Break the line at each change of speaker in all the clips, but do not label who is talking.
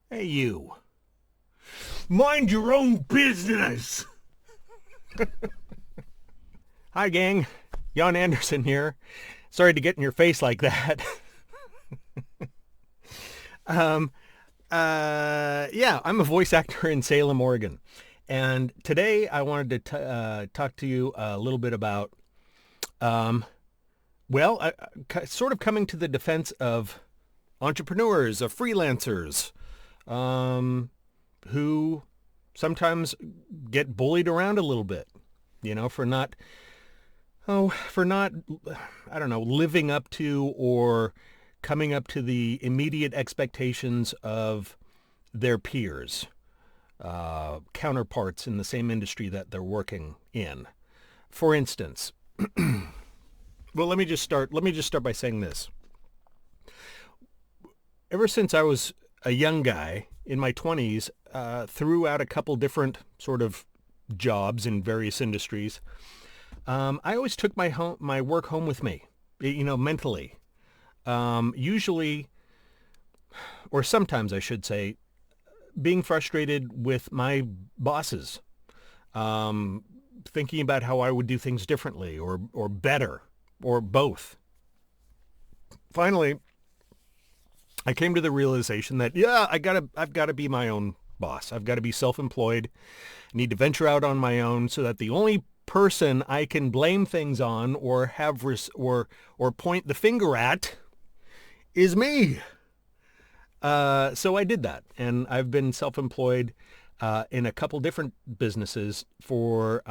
Hey, you. Mind your own business. Hi, gang. Jan Anderson here. Sorry to get in your face like that. um, yeah, I'm a voice actor in Salem, Oregon. And today I wanted to talk to you a little bit about, sort of coming to the defense of entrepreneurs, of freelancers, who sometimes get bullied around a little bit, for not, I don't know, living up to or coming up to the immediate expectations of their peers, counterparts in the same industry that they're working in. For instance, well, let me just start by saying this. Ever since I was a young guy in my 20s, throughout a couple different sort of jobs in various industries, I always took my work home with me, mentally. Usually, or sometimes I should say, being frustrated with my bosses, thinking about how I would do things differently or better or both. Finally, I came to the realization that, I've got to be my own boss. I've got to be self-employed. I need to venture out on my own so that the only person I can blame things on or have or point the finger at is me. So I did that, and I've been self-employed in a couple different businesses for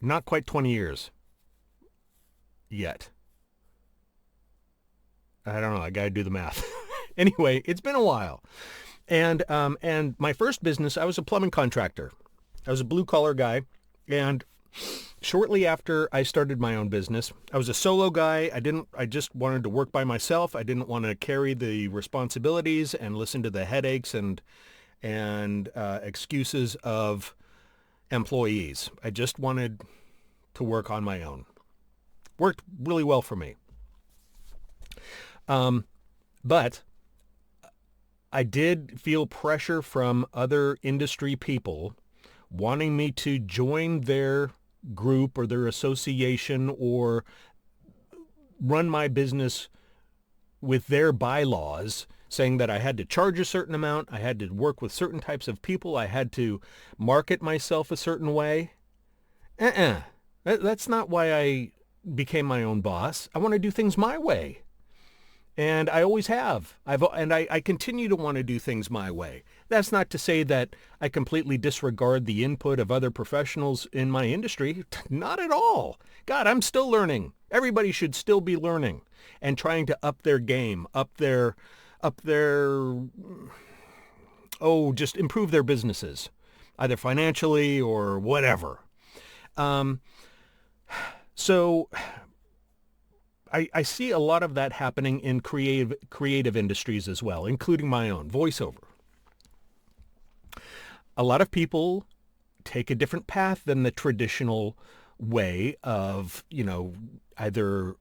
not quite 20 years yet. I don't know. I got to do the math. Anyway, it's been a while. And my first business, I was a plumbing contractor. I was a blue collar guy. And shortly after I started my own business, I was a solo guy. I just wanted to work by myself. I didn't want to carry the responsibilities and listen to the headaches and excuses of employees. I just wanted to work on my own. Worked really well for me. But I did feel pressure from other industry people wanting me to join their group or their association or run my business with their bylaws, saying that I had to charge a certain amount, I had to work with certain types of people, I had to market myself a certain way. That's not why I became my own boss. I want to do things my way. And I always have. I continue to want to do things my way. That's not to say that I completely disregard the input of other professionals in my industry. Not at all. God, I'm still learning. Everybody should still be learning and trying to up their game, just improve their businesses, either financially or whatever. So I see a lot of that happening in creative industries as well, including my own, voiceover. A lot of people take a different path than the traditional way of, either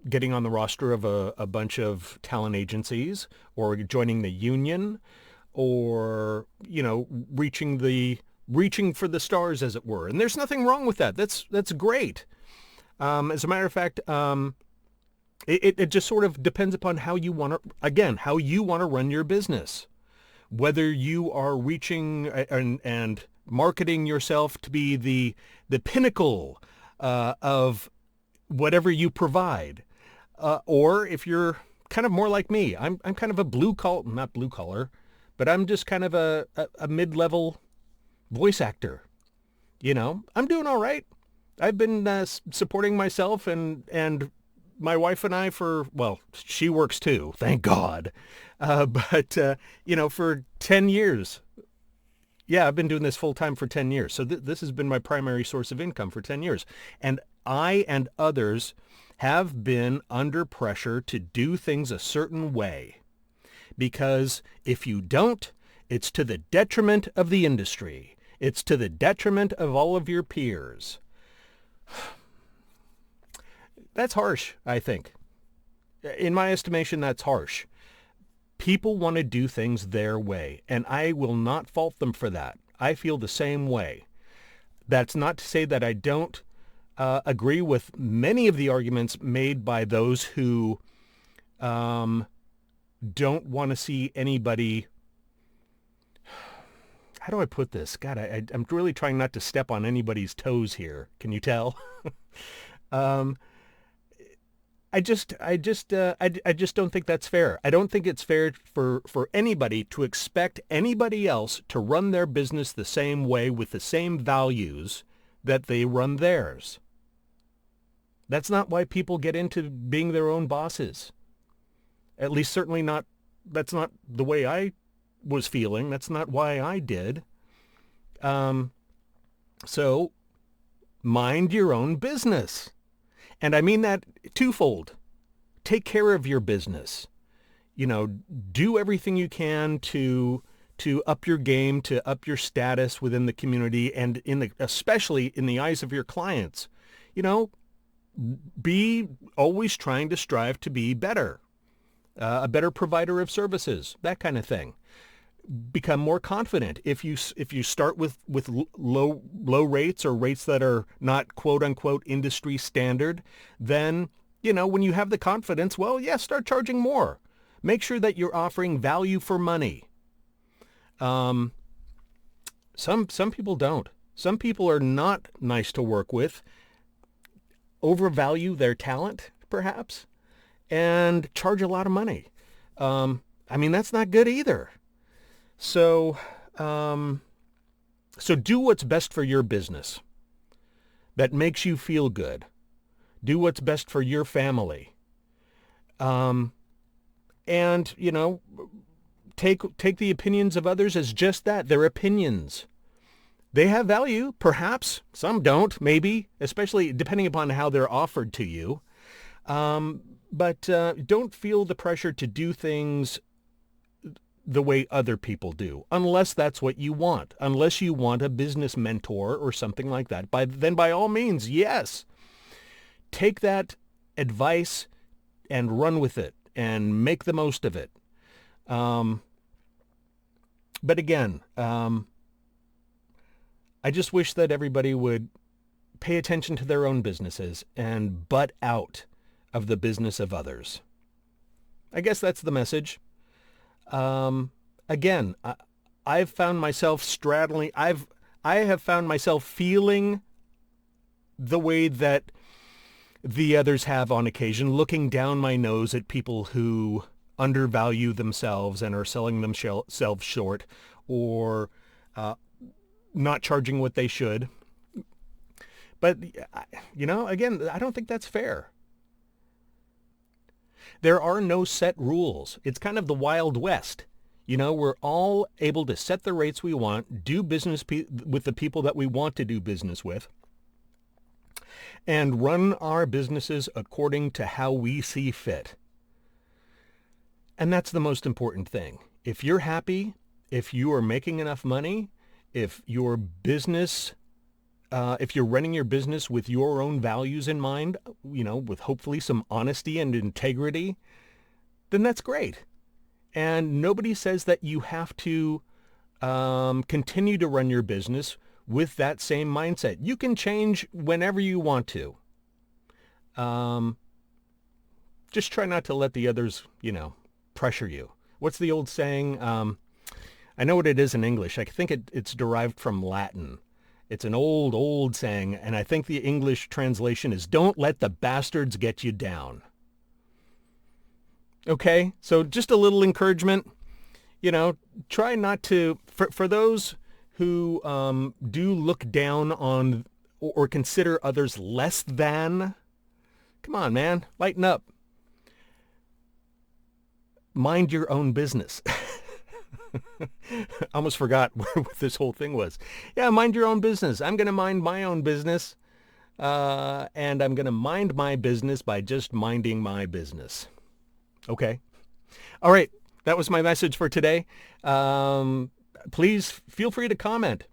getting on the roster of a bunch of talent agencies or joining the union or, reaching for the stars, as it were. And there's nothing wrong with that. That's great. As a matter of fact, it just sort of depends upon how you want to run your business. Whether you are reaching and marketing yourself to be the pinnacle of whatever you provide, or if you're kind of more like me, I'm kind of a not blue collar, but I'm just kind of a mid-level voice actor. I'm doing all right. I've been supporting myself and my wife and I she works too, thank God. But for 10 years. Yeah, I've been doing this full time for 10 years. So this has been my primary source of income for 10 years. And I and others have been under pressure to do things a certain way. Because if you don't, it's to the detriment of the industry. It's to the detriment of all of your peers. That's harsh, I think. In my estimation, that's harsh. People want to do things their way, and I will not fault them for that. I feel the same way. That's not to say that I don't agree with many of the arguments made by those who don't want to see anybody. How do I put this? God, I'm really trying not to step on anybody's toes here. Can you tell? I just don't think that's fair. I don't think it's fair for anybody to expect anybody else to run their business the same way with the same values that they run theirs. That's not why people get into being their own bosses. At least certainly not, that's not the way I was feeling. That's not why I did. So mind your own business. And I mean that twofold. Take care of your business. Do everything you can to up your game, to up your status within the community, and especially in the eyes of your clients. Be always trying to strive to be better, a better provider of services, that kind of thing. Become more confident. If you start with low rates or rates that are not quote unquote industry standard, then when you have the confidence, start charging more. Make sure that you're offering value for money. Some people don't. Some people are not nice to work with, overvalue their talent perhaps, and charge a lot of money. That's not good either. So do what's best for your business that makes you feel good. Do what's best for your family. And, take the opinions of others as just that. They're opinions. They have value, perhaps. Some don't, maybe, especially depending upon how they're offered to you. But don't feel the pressure to do things the way other people do, unless that's what you want. Unless you want a business mentor or something like that, then by all means, yes. Take that advice and run with it and make the most of it. But again, I just wish that everybody would pay attention to their own businesses and butt out of the business of others. I guess that's the message. Again, I've found myself straddling. I have found myself feeling the way that the others have on occasion, looking down my nose at people who undervalue themselves and are selling themselves short, or not charging what they should. But again, I don't think that's fair. There are no set rules. It's kind of the Wild West. We're all able to set the rates we want, do business with the people that we want to do business with, and run our businesses according to how we see fit. And that's the most important thing. If you're happy, if you are making enough money, if your business, if you're running your business with your own values in mind, with hopefully some honesty and integrity, then that's great. And nobody says that you have to continue to run your business with that same mindset. You can change whenever you want to. Just try not to let the others, pressure you. What's the old saying? I know what it is in English. I think it's derived from Latin. It's an old saying, and I think the English translation is, "Don't let the bastards get you down." Okay, so just a little encouragement. Try not to, for those who do look down on or consider others less than, come on, man, lighten up. Mind your own business. I almost forgot what this whole thing was. Yeah, mind your own business. I'm going to mind my own business, and I'm going to mind my business by just minding my business. Okay. All right. That was my message for today. Please feel free to comment.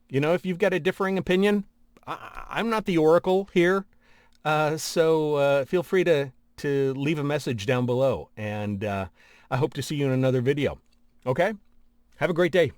If you've got a differing opinion, I'm not the oracle here. So feel free to to leave a message down below. And I hope to see you in another video. Okay? Have a great day.